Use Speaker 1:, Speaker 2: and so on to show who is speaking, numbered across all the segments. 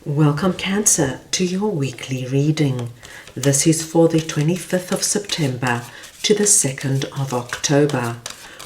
Speaker 1: Welcome Cancer to your weekly reading. This is for the 25th of September to the 2nd of October.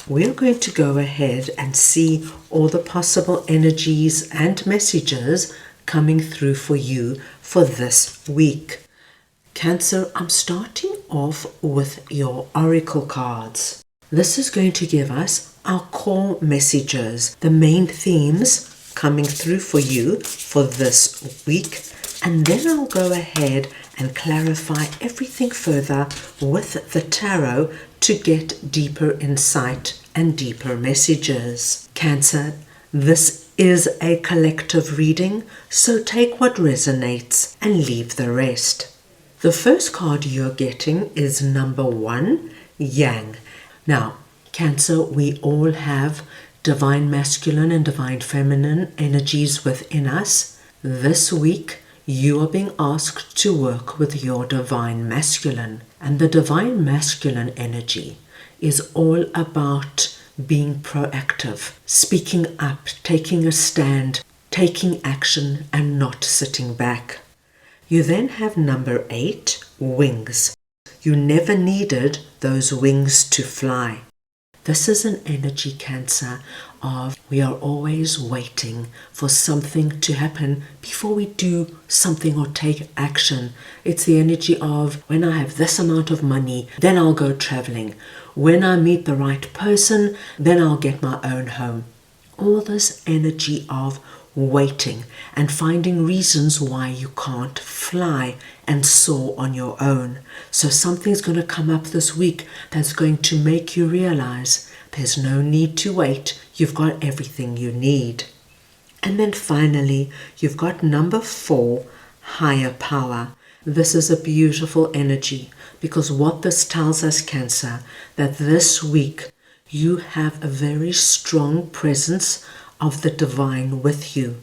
Speaker 1: We're going to go ahead and see all the possible energies and messages coming through for you for this week. Cancer, I'm starting off with your oracle cards. This is going to give us our core messages, the main themes coming through for you for this week, and then I'll go ahead and clarify everything further with the tarot to get deeper insight and deeper messages. Cancer, this is a collective reading, so take what resonates and leave the rest. The first card you're getting is number 1, Yang. Now, Cancer, we all have divine masculine and divine feminine energies within us. This week, you are being asked to work with your divine masculine. And the divine masculine energy is all about being proactive, speaking up, taking a stand, taking action, and not sitting back. You then have number 8, wings. You never needed those wings to fly. This is an energy, Cancer, of we are always waiting for something to happen before we do something or take action. It's the energy of when I have this amount of money, then I'll go traveling. When I meet the right person, then I'll get my own home. All this energy of waiting and finding reasons why you can't fly and soar on your own. So something's going to come up this week that's going to make you realize there's no need to wait. You've got everything you need. And then finally, you've got number 4, higher power. This is a beautiful energy because what this tells us, Cancer, that this week you have a very strong presence of the divine with you.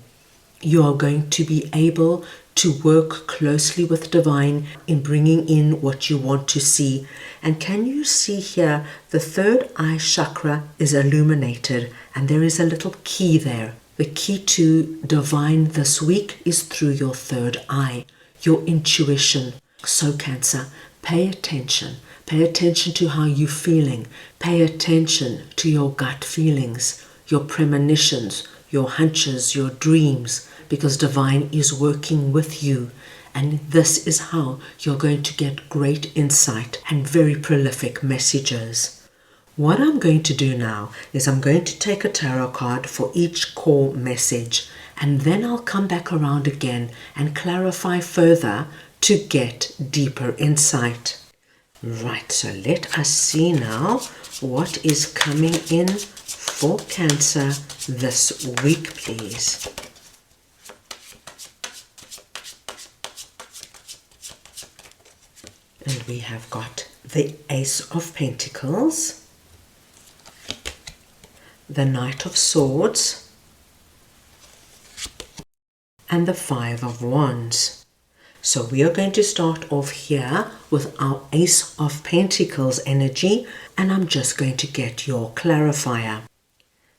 Speaker 1: You are going to be able to work closely with divine in bringing in what you want to see. And can you see here, the third eye chakra is illuminated and there is a little key there. The key to divine this week is through your third eye, your intuition. So Cancer, pay attention. Pay attention to how you're feeling. Pay attention to your gut feelings, your premonitions, your hunches, your dreams, because divine is working with you. And this is how you're going to get great insight and very prolific messages. What I'm going to do now is I'm going to take a tarot card for each core message, and then I'll come back around again and clarify further to get deeper insight. Right, so let us see now what is coming in for Cancer this week, please. And we have got the Ace of Pentacles, the Knight of Swords, and the 5 of Wands. So we are going to start off here with our Ace of Pentacles energy, and I'm just going to get your clarifier.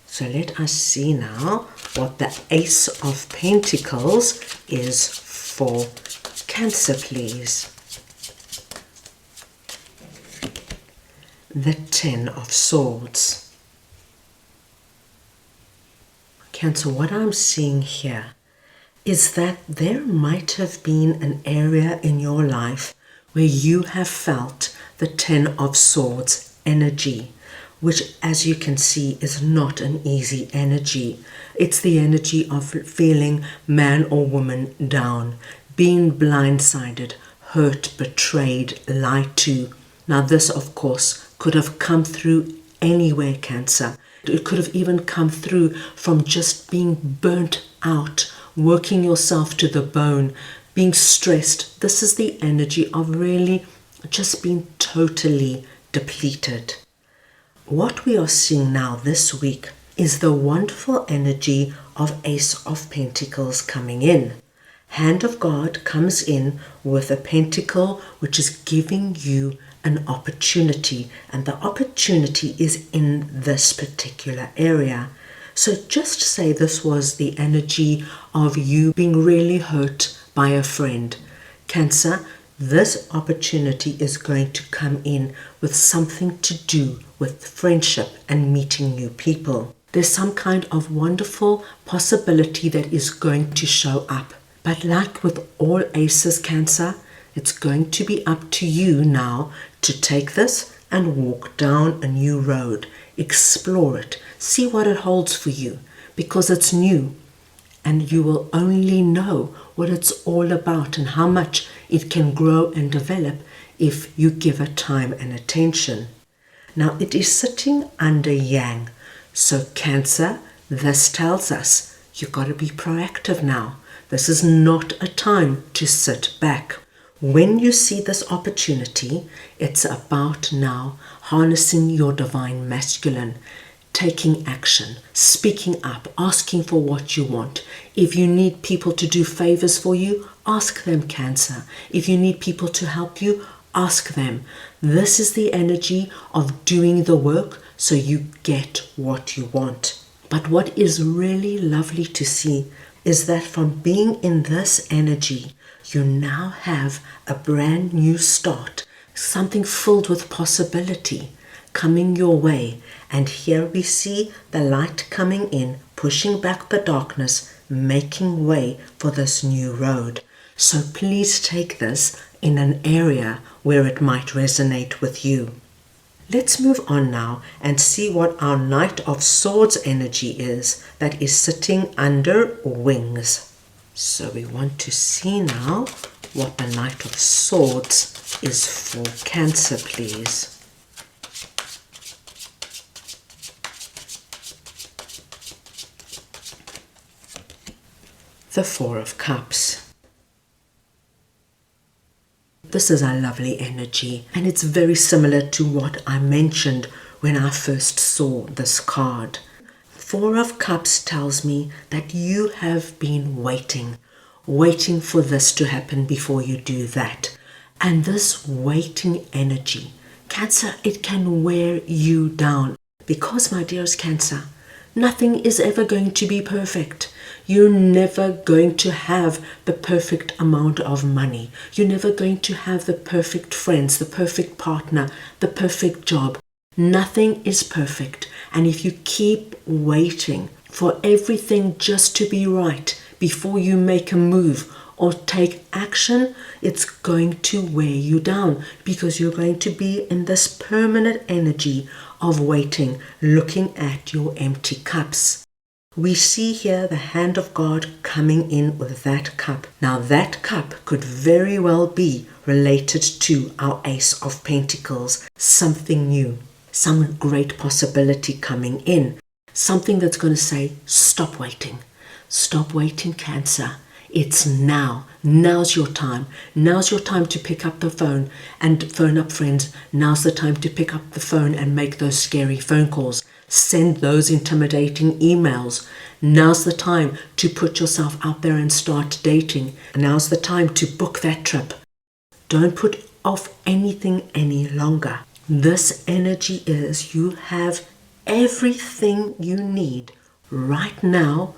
Speaker 1: So let us see now what the Ace of Pentacles is for Cancer, please. The 10 of Swords. Cancer, what I'm seeing here is that there might have been an area in your life where you have felt the 10 of Swords energy, which, as you can see, is not an easy energy. It's the energy of feeling man or woman down, being blindsided, hurt, betrayed, lied to. Now this, of course, could have come through anywhere, Cancer. It could have even come through from just being burnt out, working yourself to the bone, being stressed. This is the energy of really just being totally depleted. What we are seeing now this week is the wonderful energy of Ace of Pentacles coming in. Hand of God comes in with a pentacle, which is giving you an opportunity, and the opportunity is in this particular area. So just say this was the energy of you being really hurt by a friend. Cancer, this opportunity is going to come in with something to do with friendship and meeting new people. There's some kind of wonderful possibility that is going to show up. But like with all aces, Cancer, it's going to be up to you now to take this and walk down a new road. Explore it. See what it holds for you, because it's new. And you will only know what it's all about and how much it can grow and develop if you give it time and attention. Now it is sitting under Yang. So Cancer, this tells us you've got to be proactive now. This is not a time to sit back. When you see this opportunity, it's about now harnessing your divine masculine, taking action, speaking up, asking for what you want. If you need people to do favors for you, ask them, Cancer. If you need people to help you, ask them. This is the energy of doing the work so you get what you want. But what is really lovely to see is that from being in this energy, you now have a brand new start, something filled with possibility coming your way. And here we see the light coming in, pushing back the darkness, making way for this new road. So please take this in an area where it might resonate with you. Let's move on now and see what our Knight of Swords energy is that is sitting under Wings. So we want to see now what the Knight of Swords is for Cancer, please. The Four of Cups. This is a lovely energy, and it's very similar to what I mentioned when I first saw this card. Four of Cups tells me that you have been waiting for this to happen before you do that. And this waiting energy, Cancer, it can wear you down. Because, my dearest Cancer, nothing is ever going to be perfect. You're never going to have the perfect amount of money. You're never going to have the perfect friends, the perfect partner, the perfect job. Nothing is perfect. And if you keep waiting for everything just to be right before you make a move or take action, it's going to wear you down, because you're going to be in this permanent energy of waiting, looking at your empty cups. We see here the hand of God coming in with that cup. Now that cup could very well be related to our Ace of Pentacles, something new, some great possibility coming in, something that's going to say, stop waiting, Cancer. It's now. Now's your time. Now's your time to pick up the phone and phone up friends. Now's the time to pick up the phone and make those scary phone calls. Send those intimidating emails. Now's the time to put yourself out there and start dating. Now's the time to book that trip. Don't put off anything any longer. This energy is you have everything you need right now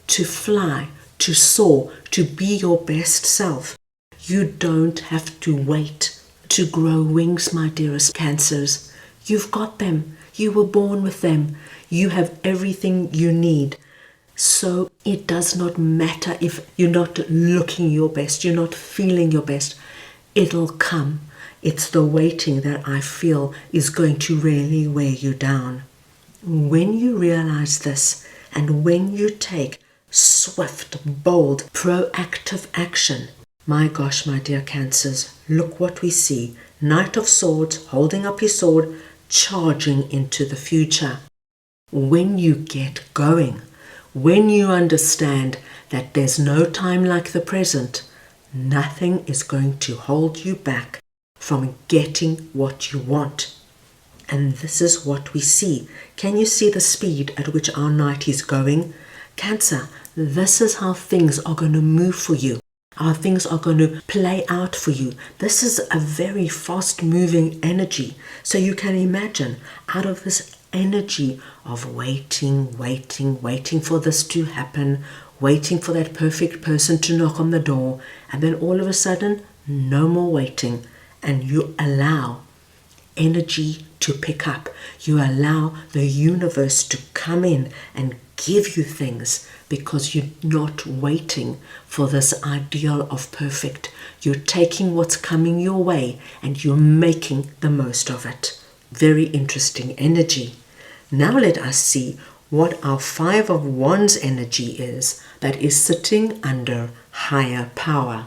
Speaker 1: to fly, to soar, to be your best self. You don't have to wait to grow wings, my dearest Cancers. You've got them. You were born with them. You have everything you need. So it does not matter if you're not looking your best, you're not feeling your best. It'll come. It's the waiting that I feel is going to really weigh you down. When you realize this, and when you take swift, bold, proactive action, my gosh, my dear Cancers, look what we see. Knight of Swords holding up his sword, charging into the future. When you get going, when you understand that there's no time like the present, nothing is going to hold you back from getting what you want. And this is what we see. Can you see the speed at which our knight is going? Cancer, this is how things are going to move for you. How things are going to play out for you. This is a very fast moving energy. So you can imagine, out of this energy of waiting, waiting for this to happen, waiting for that perfect person to knock on the door, and then all of a sudden, no more waiting, and you allow energy to pick up. You allow the universe to come in and give you things because you're not waiting for this ideal of perfect. You're taking what's coming your way and you're making the most of it. Very interesting energy. Now let us see what our Five of Wands energy is that is sitting under higher power.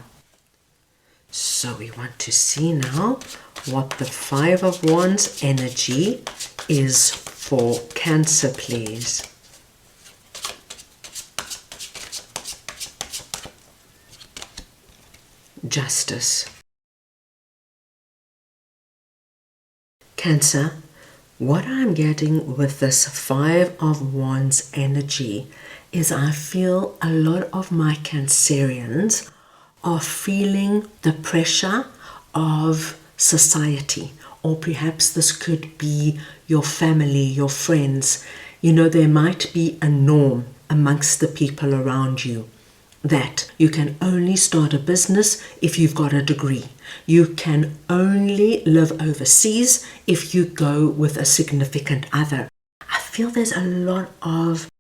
Speaker 1: So we want to see now what the Five of Wands energy is for Cancer, please. Justice. Cancer, what I'm getting with this Five of Wands energy is I feel a lot of my Cancerians are feeling the pressure of society, or perhaps this could be your family, your friends. You know, there might be a norm amongst the people around you that you can only start a business if you've got a degree. You can only live overseas if you go with a significant other. I feel there's a lot of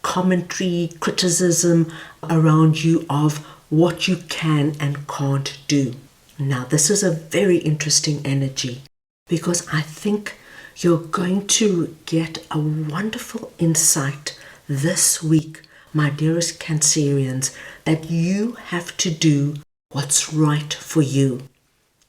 Speaker 1: commentary, criticism around you of what you can and can't do. Now, this is a very interesting energy because I think you're going to get a wonderful insight this week, my dearest Cancerians, that you have to do what's right for you.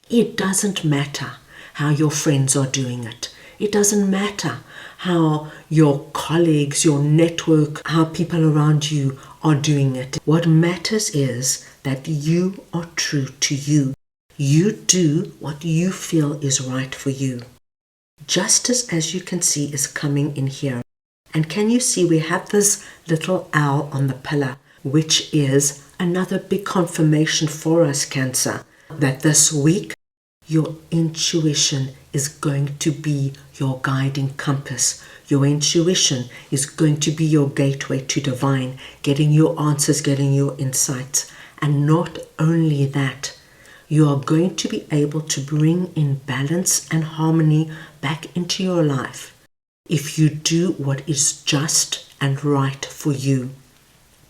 Speaker 1: It doesn't matter how your friends are doing it. It doesn't matter how your colleagues, your network, how people around you are doing it. What matters is that you are true to you. You do what you feel is right for you. Justice, as you can see, is coming in here. And can you see we have this little owl on the pillar, which is another big confirmation for us, Cancer, that this week your intuition is going to be your guiding compass. Your intuition is going to be your gateway to divine, getting your answers, getting your insights. And not only that, you are going to be able to bring in balance and harmony back into your life if you do what is just and right for you.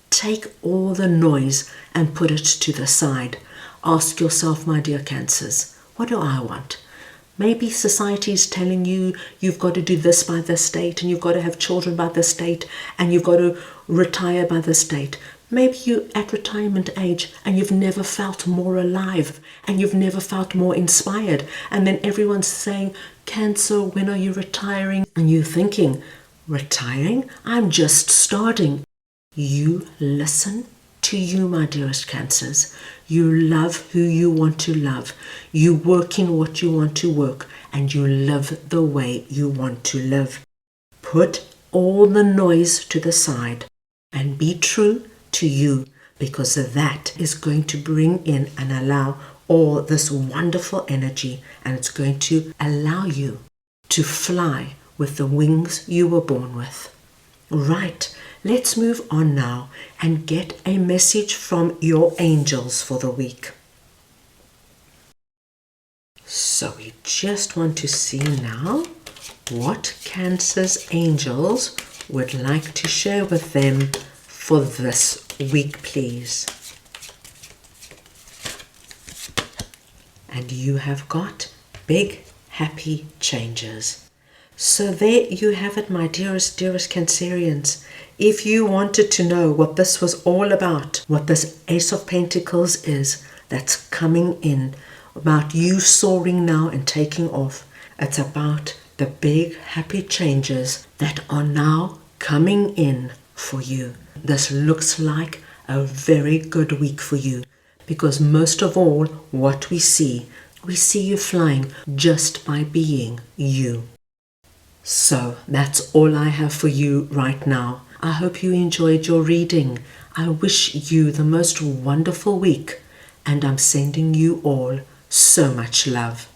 Speaker 1: Take all the noise and put it to the side. Ask yourself, my dear Cancers, what do I want? Maybe society is telling you you've got to do this by this date and you've got to have children by this date and you've got to retire by this date. Maybe you're at retirement age and you've never felt more alive and you've never felt more inspired. And then everyone's saying, Cancer, when are you retiring? And you're thinking, retiring? I'm just starting. You listen to you, my dearest Cancers. You love who you want to love. You work in what you want to work and you live the way you want to live. Put all the noise to the side and be true to you, because that is going to bring in and allow all this wonderful energy, and it's going to allow you to fly with the wings you were born with. Right, let's move on now and get a message from your angels for the week. So we just want to see now what Cancer's angels would like to share with them for this week, please. And you have got big, happy changes. So there you have it, my dearest Cancerians. If you wanted to know what this was all about, what this Ace of Pentacles is that's coming in, about you soaring now and taking off, it's about the big, happy changes that are now coming in for you. This looks like a very good week for you, because most of all, what we see you flying just by being you. So that's all I have for you right now. I hope you enjoyed your reading. I wish you the most wonderful week, and I'm sending you all so much love.